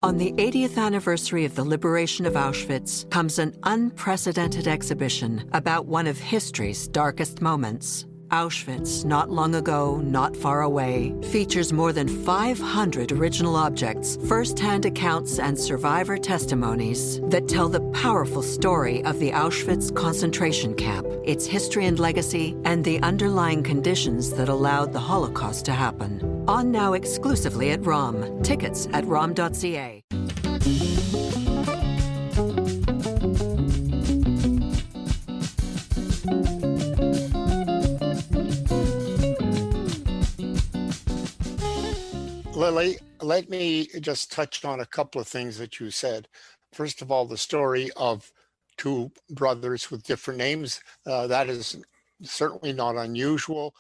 On the 80th anniversary of the liberation of Auschwitz comes an unprecedented exhibition about one of history's darkest moments. Auschwitz, not long ago, not far away, features more than 500 original objects, first-hand accounts, and survivor testimonies that tell the powerful story of the Auschwitz concentration camp, its history and legacy, and the underlying conditions that allowed the Holocaust to happen. On now exclusively at ROM. Tickets at rom.ca. Lily, let me just touch on a couple of things that you said. First of all, the story of two brothers with different names, that is certainly not unusual.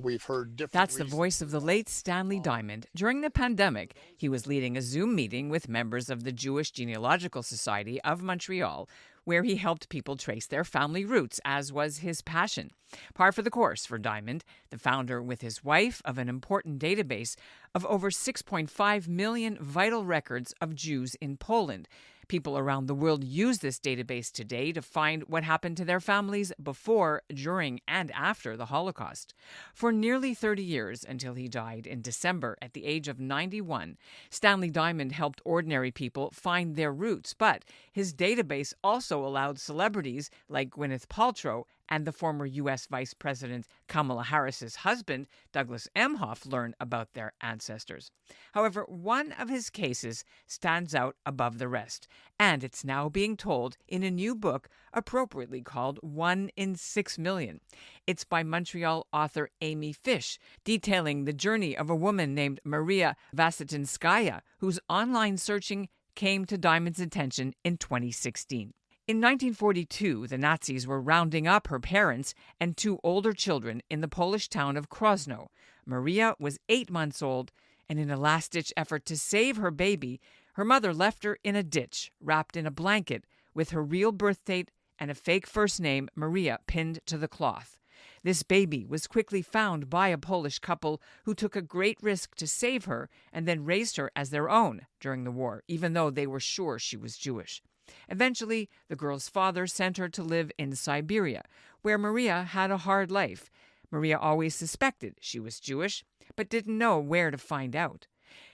We've heard different That's the voice of the late Stanley Diamond. During the pandemic, he was leading a Zoom meeting with members of the Jewish Genealogical Society of Montreal, where he helped people trace their family roots, as was his passion. Par for the course for Diamond, the founder with his wife of an important database of over 6.5 million vital records of Jews in Poland. People around the world use this database today to find what happened to their families before, during, and after the Holocaust. For nearly 30 years, until he died in December at the age of 91, Stanley Diamond helped ordinary people find their roots, but his database also allowed celebrities like Gwyneth Paltrow and the former U.S. Vice President Kamala Harris's husband, Douglas Emhoff, learn about their ancestors. However, one of his cases stands out above the rest, and it's now being told in a new book appropriately called 1 in 6 million. It's by Montreal author Amy Fish, detailing the journey of a woman named Maria Vasitinskaya, whose online searching came to Diamond's attention in 2016. In 1942, the Nazis were rounding up her parents and two older children in the Polish town of Krosno. Maria was 8 months old, and in a last-ditch effort to save her baby, her mother left her in a ditch, wrapped in a blanket, with her real birth date and a fake first name, Maria, pinned to the cloth. This baby was quickly found by a Polish couple who took a great risk to save her and then raised her as their own during the war, even though they were sure she was Jewish. Eventually, the girl's father sent her to live in Siberia, where Maria had a hard life. Maria always suspected she was Jewish, but didn't know where to find out.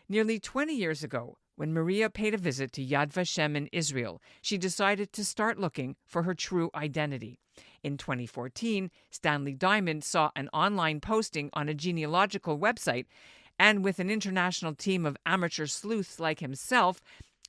Nearly 20 years ago, when Maria paid a visit to Yad Vashem in Israel, she decided to start looking for her true identity. In 2014, Stanley Diamond saw an online posting on a genealogical website, and with an international team of amateur sleuths like himself,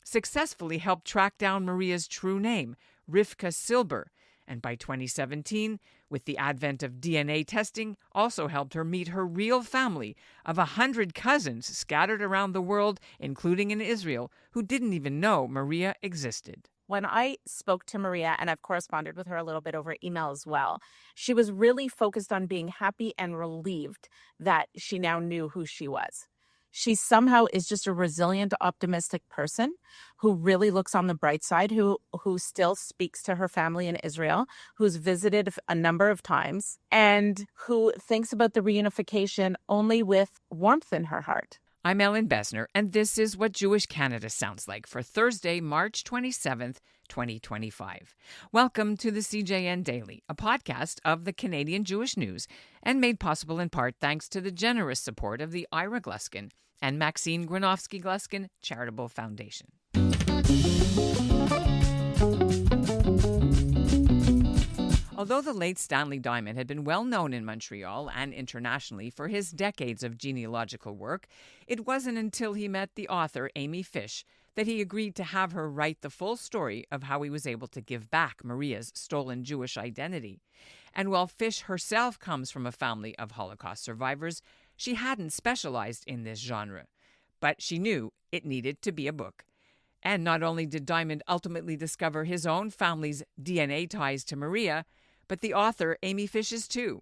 successfully helped track down Maria's true name, Rivka Silber, and by 2017, with the advent of DNA testing, also helped her meet her real family of 100 cousins scattered around the world, including in Israel, who didn't even know Maria existed. When I spoke to Maria, and I've corresponded with her a little bit over email as well, she was really focused on being happy and relieved that she now knew who she was. She somehow is just a resilient, optimistic person who really looks on the bright side, who still speaks to her family in Israel, who's visited a number of times, and who thinks about the reunification only with warmth in her heart. I'm Ellen Besner, and this is what Jewish Canada sounds like for Thursday, March 27th, 2025. Welcome to the CJN Daily, a podcast of the Canadian Jewish News, and made possible in part thanks to the generous support of the Ira Gluskin and Maxine Gronowski-Gluskin Charitable Foundation. Although the late Stanley Diamond had been well known in Montreal and internationally for his decades of genealogical work, it wasn't until he met the author Amy Fish that he agreed to have her write the full story of how he was able to give back Maria's stolen Jewish identity. And while Fish herself comes from a family of Holocaust survivors, she hadn't specialized in this genre. But she knew it needed to be a book. And not only did Diamond ultimately discover his own family's DNA ties to Maria, but the author Amy Fish's too.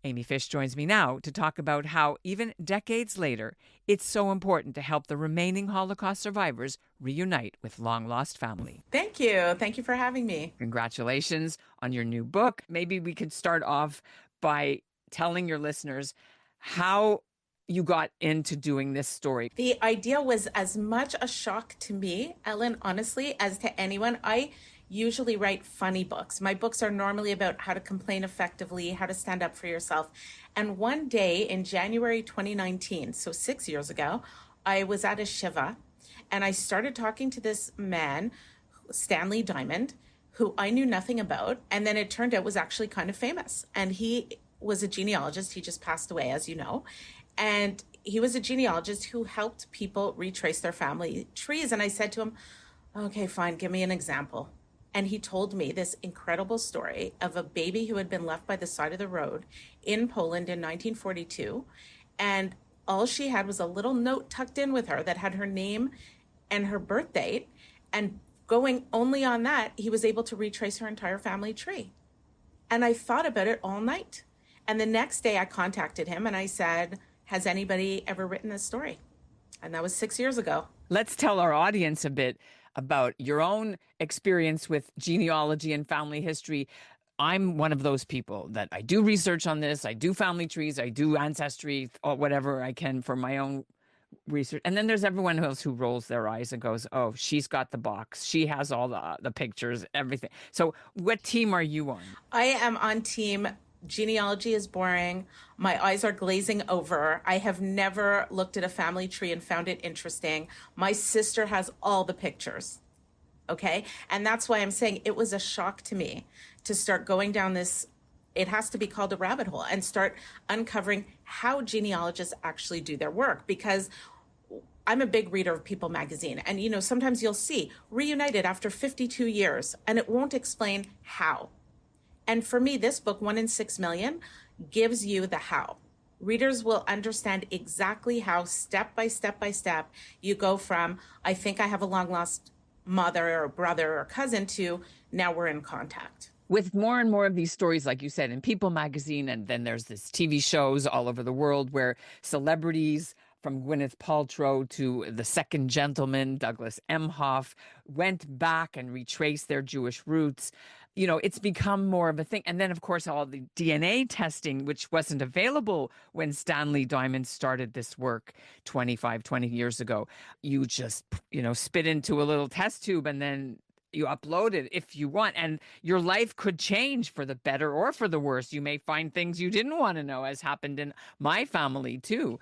Amy Fish joins me now to talk about how, even decades later, it's so important to help the remaining Holocaust survivors reunite with long-lost family. Thank you. Thank you for having me. Congratulations on your new book. Maybe we could start off by telling your listeners how you got into doing this story? The idea was as much a shock to me, Ellen, honestly, as to anyone. I usually write funny books. My books are normally about how to complain effectively, how to stand up for yourself. And one day in January 2019, so 6 years ago, I was at a Shiva and I started talking to this man, Stanley Diamond, who I knew nothing about. And then it turned out was actually kind of famous. And he was a genealogist. He just passed away, as you know. And he was a genealogist who helped people retrace their family trees. And I said to him, okay, fine, give me an example. And he told me this incredible story of a baby who had been left by the side of the road in Poland in 1942. And all she had was a little note tucked in with her that had her name and her birth date. And going only on that, he was able to retrace her entire family tree. And I thought about it all night. And the next day I contacted him and I said, has anybody ever written this story? And that was 6 years ago. Let's tell our audience a bit about your own experience with genealogy and family history. I'm one of those people that I do research on this. I do family trees. I do ancestry, or whatever I can for my own research. And then there's everyone else who rolls their eyes and goes, oh, she's got the box. She has all the pictures, everything. So what team are you on? I am on team genealogy is boring. My eyes are glazing over. I have never looked at a family tree and found it interesting. My sister has all the pictures. Okay. And that's why I'm saying it was a shock to me to start going down this, it has to be called a rabbit hole, and start uncovering how genealogists actually do their work. Because I'm a big reader of People magazine. And, you know, sometimes you'll see reunited after 52 years and it won't explain how. And for me, this book, 1 in 6 million, gives you the how. Readers will understand exactly how, step by step by step, you go from, I think I have a long lost mother or brother or cousin, to now we're in contact. With more and more of these stories, like you said, in People magazine, and then there's this TV shows all over the world where celebrities from Gwyneth Paltrow to the second gentleman, Douglas Emhoff, went back and retraced their Jewish roots. You know, it's become more of a thing. And then, of course, all the DNA testing, which wasn't available when Stanley Diamond started this work 20 years ago. You just, you know, spit into a little test tube and then you upload it if you want. And your life could change for the better or for the worse. You may find things you didn't want to know, as happened in my family, too.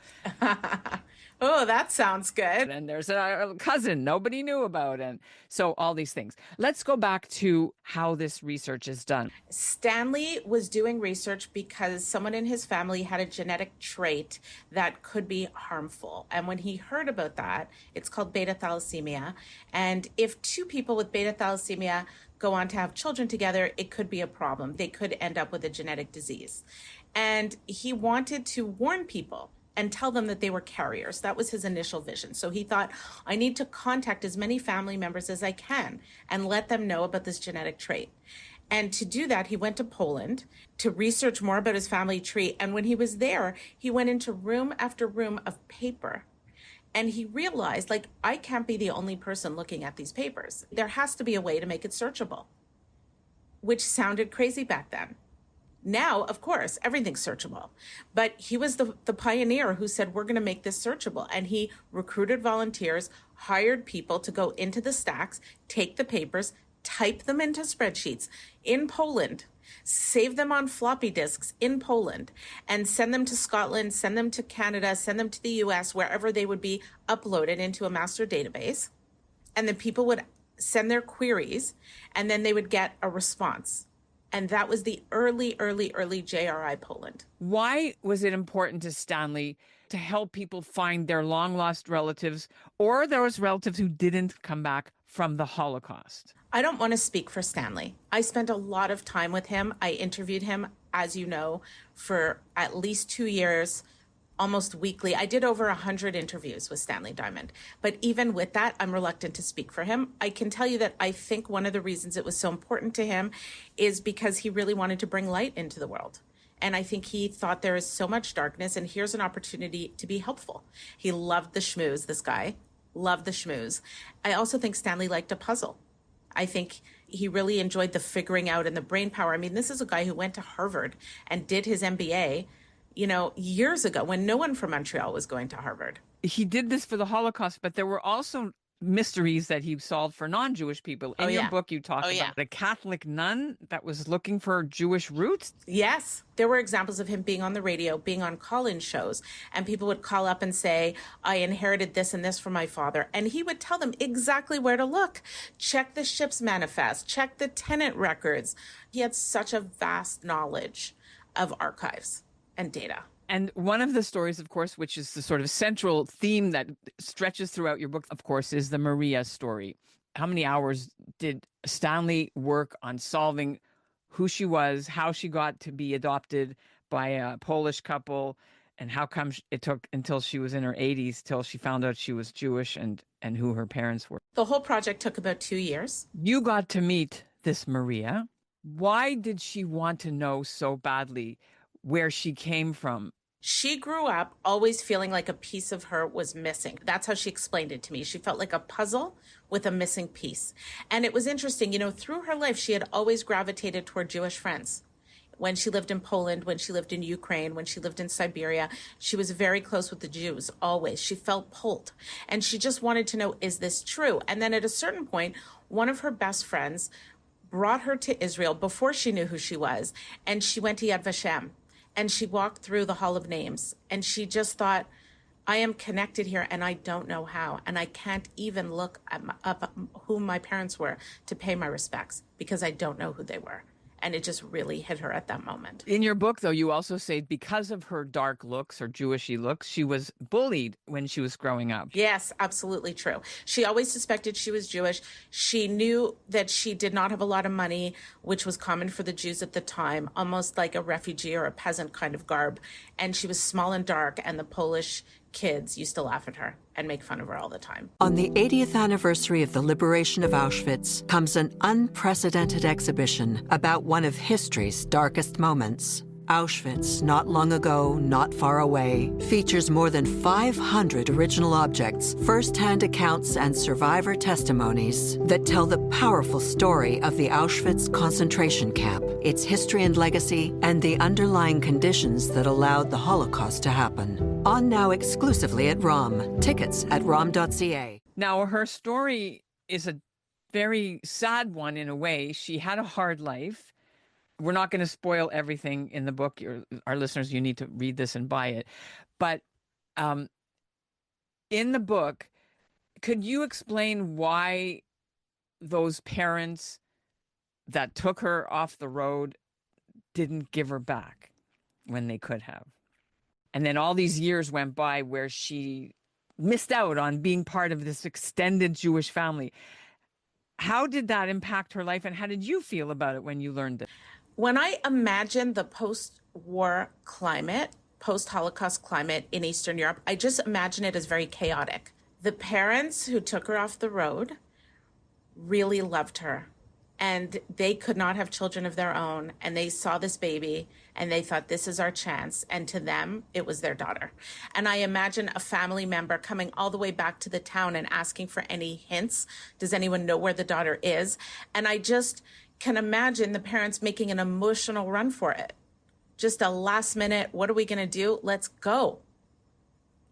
Oh, that sounds good. And there's a cousin nobody knew about. And so all these things. Let's go back to how this research is done. Stanley was doing research because someone in his family had a genetic trait that could be harmful. And when he heard about that, it's called beta thalassemia. And if two people with beta thalassemia go on to have children together, it could be a problem. They could end up with a genetic disease. And he wanted to warn people and tell them that they were carriers. That was his initial vision. So he thought, I need to contact as many family members as I can and let them know about this genetic trait. And to do that, he went to Poland to research more about his family tree. And when he was there, he went into room after room of paper. And he realized, like, I can't be the only person looking at these papers. There has to be a way to make it searchable, which sounded crazy back then. Now, of course, everything's searchable. But he was the pioneer who said, we're going to make this searchable. And he recruited volunteers, hired people to go into the stacks, take the papers, type them into spreadsheets in Poland, save them on floppy disks in Poland, and send them to Scotland, send them to Canada, send them to the US, wherever they would be uploaded into a master database. And then people would send their queries, and then they would get a response. And that was the early JRI Poland. Why was it important to Stanley to help people find their long-lost relatives or those relatives who didn't come back from the Holocaust? I don't want to speak for Stanley. I spent a lot of time with him. I interviewed him, as you know, for at least 2 years, almost weekly. I did over 100 interviews with Stanley Diamond. But even with that, I'm reluctant to speak for him. I can tell you that I think one of the reasons it was so important to him is because he really wanted to bring light into the world. And I think he thought there is so much darkness, and here's an opportunity to be helpful. He loved the schmooze, this guy. Loved the schmooze. I also think Stanley liked a puzzle. I think he really enjoyed the figuring out and the brain power. I mean, this is a guy who went to Harvard and did his MBA, years ago when no one from Montreal was going to Harvard. He did this for the Holocaust, but there were also mysteries that he solved for non-Jewish people. In your book, you talk about a Catholic nun that was looking for Jewish roots. Yes. There were examples of him being on the radio, being on call-in shows, and people would call up and say, I inherited this and this from my father. And he would tell them exactly where to look. Check the ship's manifest, check the tenant records. He had such a vast knowledge of archives and data. And one of the stories, of course, which is the sort of central theme that stretches throughout your book, of course, is the Maria story. How many hours did Stanley work on solving who she was, how she got to be adopted by a Polish couple, and how come it took until she was in her 80s till she found out she was Jewish and who her parents were? The whole project took about 2 years. You got to meet this Maria. Why did she want to know so badly where she came from? She grew up always feeling like a piece of her was missing. That's how she explained it to me. She felt like a puzzle with a missing piece. And it was interesting, through her life, she had always gravitated toward Jewish friends. When she lived in Poland, when she lived in Ukraine, when she lived in Siberia, she was very close with the Jews, always. She felt pulled. And she just wanted to know, is this true? And then at a certain point, one of her best friends brought her to Israel before she knew who she was. And she went to Yad Vashem. And she walked through the Hall of Names, and she just thought, I am connected here, and I don't know how. And I can't even look up who my parents were to pay my respects because I don't know who they were. And it just really hit her at that moment. In your book, though, you also say because of her dark looks or Jewishy looks, she was bullied when she was growing up. Yes, absolutely true. She always suspected she was Jewish. She knew that she did not have a lot of money, which was common for the Jews at the time, almost like a refugee or a peasant kind of garb. And she was small and dark, and the Polish kids used to laugh at her and make fun of her all the time. On the 80th anniversary of the liberation of Auschwitz comes an unprecedented exhibition about one of history's darkest moments. Auschwitz, not long ago, not far away, features more than 500 original objects, first-hand accounts, and survivor testimonies that tell the powerful story of the Auschwitz concentration camp, its history and legacy, and the underlying conditions that allowed the Holocaust to happen. On now exclusively at ROM. Tickets at rom.ca. Now, her story is a very sad one in a way. She had a hard life. We're not going to spoil everything in the book. Our listeners, you need to read this and buy it. But in the book, could you explain why those parents that took her off the road didn't give her back when they could have? And then all these years went by where she missed out on being part of this extended Jewish family. How did that impact her life, and how did you feel about it when you learned it? When I imagine the post-war climate, post-Holocaust climate in Eastern Europe, I just imagine it as very chaotic. The parents who took her off the road really loved her, and they could not have children of their own, and they saw this baby, and they thought, this is our chance, and to them, it was their daughter. And I imagine a family member coming all the way back to the town and asking for any hints. Does anyone know where the daughter is? And I just can imagine the parents making an emotional run for it. Just a last minute, what are we going to do? Let's go.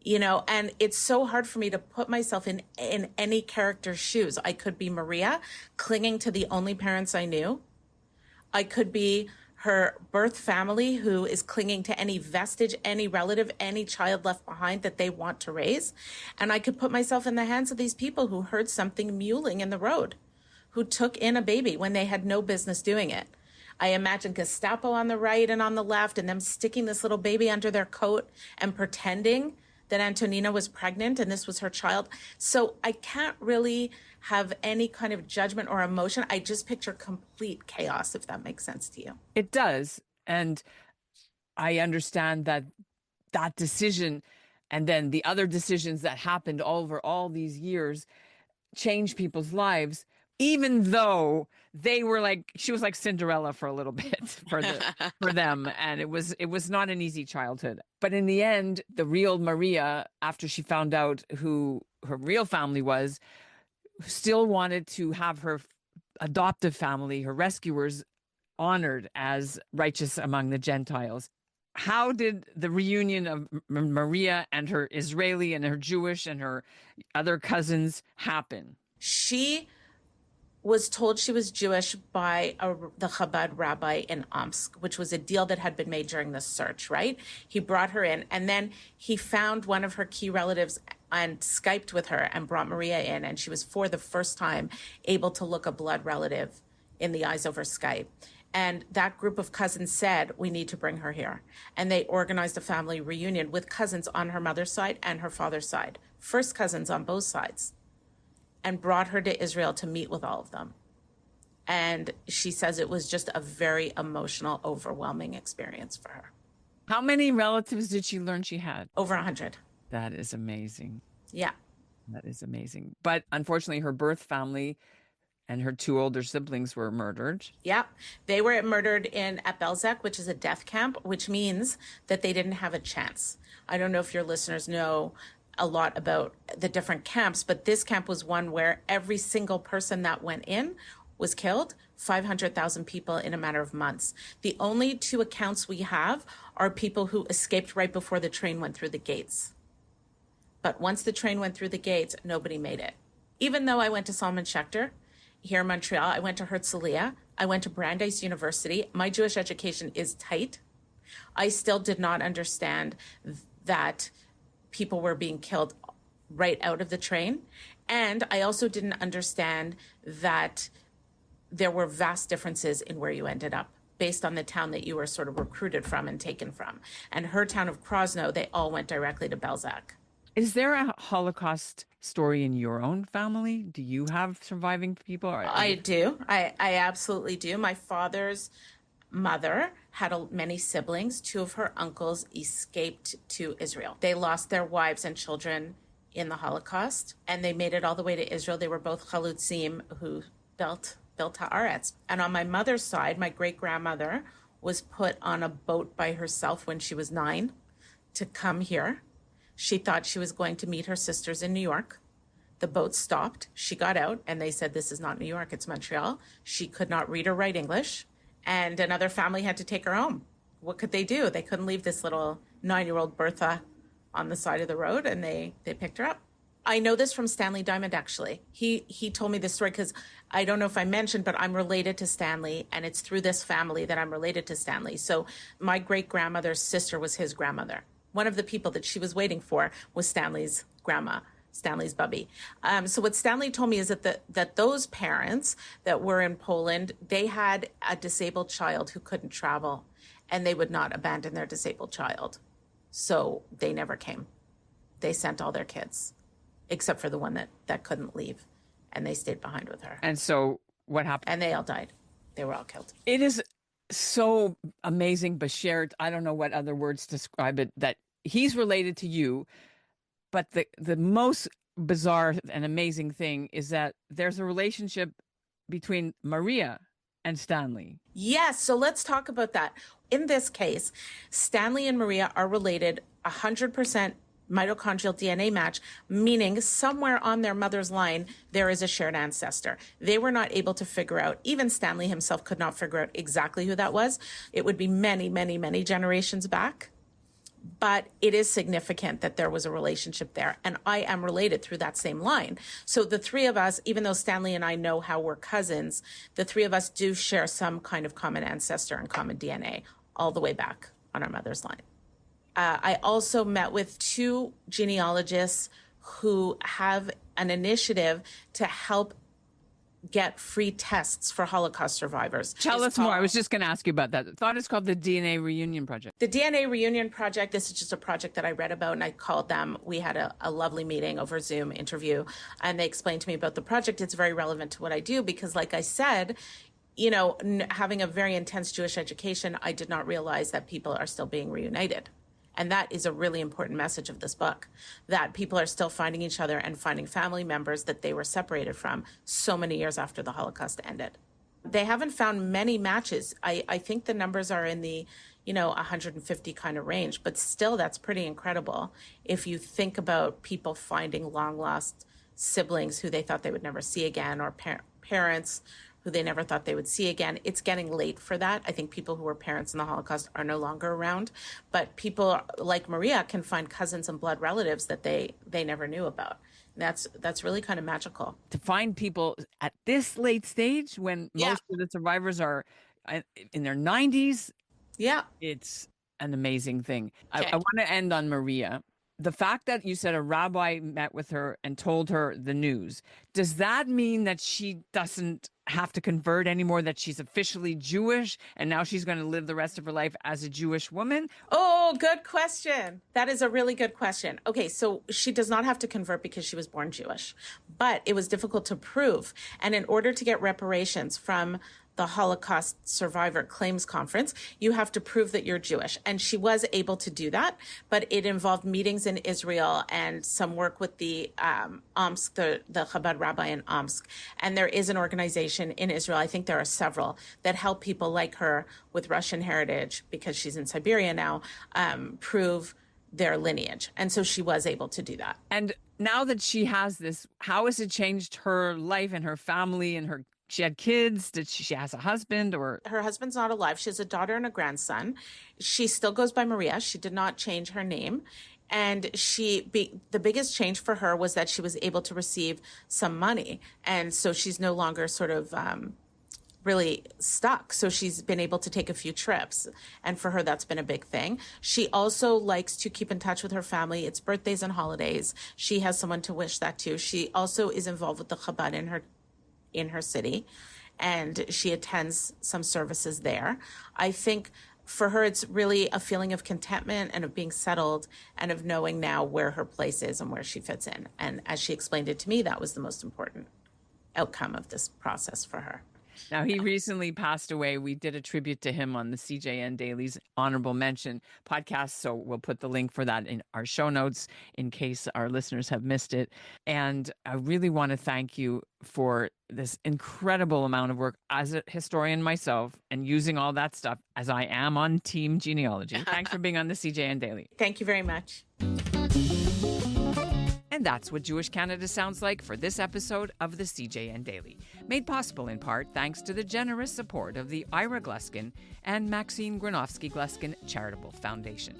And it's so hard for me to put myself in any character's shoes. I could be Maria clinging to the only parents I knew. I could be her birth family who is clinging to any vestige, any relative, any child left behind that they want to raise. And I could put myself in the hands of these people who heard something mewling in the road, who took in a baby when they had no business doing it. I imagine Gestapo on the right and on the left, and them sticking this little baby under their coat and pretending that Antonina was pregnant and this was her child. So I can't really have any kind of judgment or emotion. I just picture complete chaos, if that makes sense to you. It does. And I understand that decision and then the other decisions that happened over all these years changed people's lives. Even though they were she was like Cinderella for a little bit for them. And it was not an easy childhood. But in the end, the real Maria, after she found out who her real family was, still wanted to have her adoptive family, her rescuers, honored as righteous among the Gentiles. how did the reunion of Maria and her Israeli and her Jewish and her other cousins happen? She was told she was Jewish by the Chabad rabbi in Omsk, which was a deal that had been made during the search, right? He brought her in, and then he found one of her key relatives and Skyped with her and brought Maria in, and she was, for the first time, able to look a blood relative in the eyes over Skype. And that group of cousins said, we need to bring her here. And they organized a family reunion with cousins on her mother's side and her father's side, first cousins on both sides, and brought her to Israel to meet with all of them. And she says it was just a very emotional, overwhelming experience for her. How many relatives did she learn she had? Over 100. That is amazing. Yeah. That is amazing. But unfortunately, her birth family and her two older siblings were murdered. Yeah. They were murdered at Belzec, which is a death camp, which means that they didn't have a chance. I don't know if your listeners know a lot about the different camps, but this camp was one where every single person that went in was killed, 500,000 people in a matter of months. The only two accounts we have are people who escaped right before the train went through the gates. But once the train went through the gates, nobody made it. Even though I went to Salman Schechter here in Montreal, I went to Herzliya, I went to Brandeis University. My Jewish education is tight. I still did not understand that people were being killed right out of the train. And I also didn't understand that there were vast differences in where you ended up based on the town that you were sort of recruited from and taken from. And her town of Krosno, they all went directly to Belzec. Is there a Holocaust story in your own family? Do you have surviving people? I do. I absolutely do. My father's mother had many siblings. Two of her uncles escaped to Israel. They lost their wives and children in the Holocaust, and they made it all the way to Israel. They were both chalutzim who built haaretz. And on my mother's side, my great-grandmother was put on a boat by herself when she was 9 to come here. She thought she was going to meet her sisters in New York. The boat stopped. She got out, and they said, this is not New York, it's Montreal. She could not read or write English, and another family had to take her home. What could they do? They couldn't leave this little 9-year-old Bertha on the side of the road, and they picked her up. I know this from Stanley Diamond, actually. He told me this story because I don't know if I mentioned, but I'm related to Stanley, and it's through this family that I'm related to Stanley. So my great-grandmother's sister was his grandmother. One of the people that she was waiting for was Stanley's grandma, Stanley's bubby. So what Stanley told me is that those parents that were in Poland, they had a disabled child who couldn't travel, and they would not abandon their disabled child. So they never came. They sent all their kids, except for the one that couldn't leave, and they stayed behind with her. And so what happened? And they all died. They were all killed. It is so amazing, Bashir. I don't know what other words to describe it, that he's related to you. But the most bizarre and amazing thing is that there's a relationship between Maria and Stanley. Yes, so let's talk about that. In this case, Stanley and Maria are related 100% mitochondrial DNA match, meaning somewhere on their mother's line, there is a shared ancestor. They were not able to figure out, even Stanley himself could not figure out exactly who that was. It would be many, many, many generations back. But it is significant that there was a relationship there. And I am related through that same line. So the three of us, even though Stanley and I know how we're cousins, the three of us do share some kind of common ancestor and common DNA all the way back on our mother's line. I also met with 2 genealogists who have an initiative to help get free tests for Holocaust survivors. Tell us more. I was just going to ask you about that. I thought it's called the DNA Reunion Project. The DNA Reunion Project, this is just a project that I read about, and I called them. We had a lovely meeting over Zoom interview, and they explained to me about the project. It's very relevant to what I do because, like I said, you know, having a very intense Jewish education, I did not realize that people are still being reunited. And that is a really important message of this book, that people are still finding each other and finding family members that they were separated from so many years after the Holocaust ended. They haven't found many matches. I think the numbers are in the, 150 kind of range, but still that's pretty incredible if you think about people finding long lost siblings who they thought they would never see again, or parents who they never thought they would see again. It's getting late for that. I think people who were parents in the Holocaust are no longer around, but people like Maria can find cousins and blood relatives that they never knew about. That's really kind of magical. To find people at this late stage when most of the survivors are in their 90s, it's an amazing thing. Okay. I want to end on Maria. The fact that you said a rabbi met with her and told her the news, does that mean that she doesn't have to convert anymore, that she's officially Jewish and now she's going to live the rest of her life as a Jewish woman? Oh, good question. That is a really good question. Okay, so she does not have to convert because she was born Jewish, but it was difficult to prove. And in order to get reparations from the Holocaust Survivor Claims Conference, you have to prove that you're Jewish. And she was able to do that, but it involved meetings in Israel and some work with the Omsk, the Chabad rabbi in Omsk. And there is an organization in Israel, I think there are several, that help people like her with Russian heritage, because she's in Siberia now, prove their lineage. And so she was able to do that. And now that she has this, how has it changed her life and her family and her? She had kids. She has a husband, or her husband's not alive. She has a daughter and a grandson. She still goes by Maria. She did not change her name. And the biggest change for her was that she was able to receive some money. And so she's no longer sort of really stuck. So she's been able to take a few trips. And for her, that's been a big thing. She also likes to keep in touch with her family. It's birthdays and holidays. She has someone to wish that to. She also is involved with the Chabad in her city, and she attends some services there. I think for her, it's really a feeling of contentment and of being settled and of knowing now where her place is and where she fits in. And as she explained it to me, that was the most important outcome of this process for her. Now, he recently passed away. We did a tribute to him on the CJN Daily's Honourable Mention podcast, so we'll put the link for that in our show notes in case our listeners have missed it. And I really want to thank you for this incredible amount of work as a historian myself and using all that stuff as I am on Team Genealogy. Thanks for being on the CJN Daily. Thank you very much. And that's what Jewish Canada sounds like for this episode of the CJN Daily, made possible in part thanks to the generous support of the Ira Gluskin and Maxine Granovsky-Gluskin Charitable Foundation.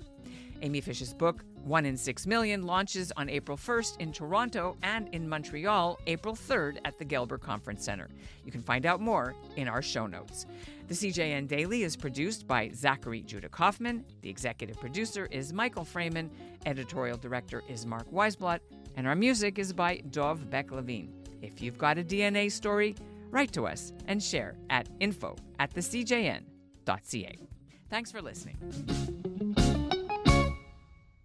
Amy Fish's book, 1 in 6 Million, launches on April 1st in Toronto and in Montreal, April 3rd at the Gelber Conference Centre. You can find out more in our show notes. The CJN Daily is produced by Zachary Kauffman. The executive producer is Michael Fraiman. Editorial director is Mark Weisblatt. And our music is by Dov Beck-Levine. If you've got a DNA story, write to us and share at info@thecjn.ca. Thanks for listening.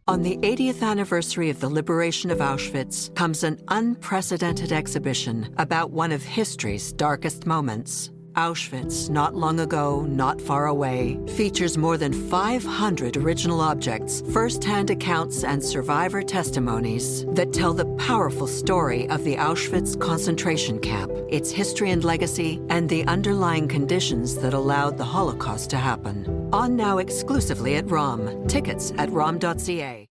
On the 80th anniversary of the liberation of Auschwitz comes an unprecedented exhibition about one of history's darkest moments. Auschwitz, Not Long Ago, Not Far Away, features more than 500 original objects, first-hand accounts, and survivor testimonies that tell the powerful story of the Auschwitz concentration camp, its history and legacy, and the underlying conditions that allowed the Holocaust to happen. On now exclusively at ROM. Tickets at rom.ca.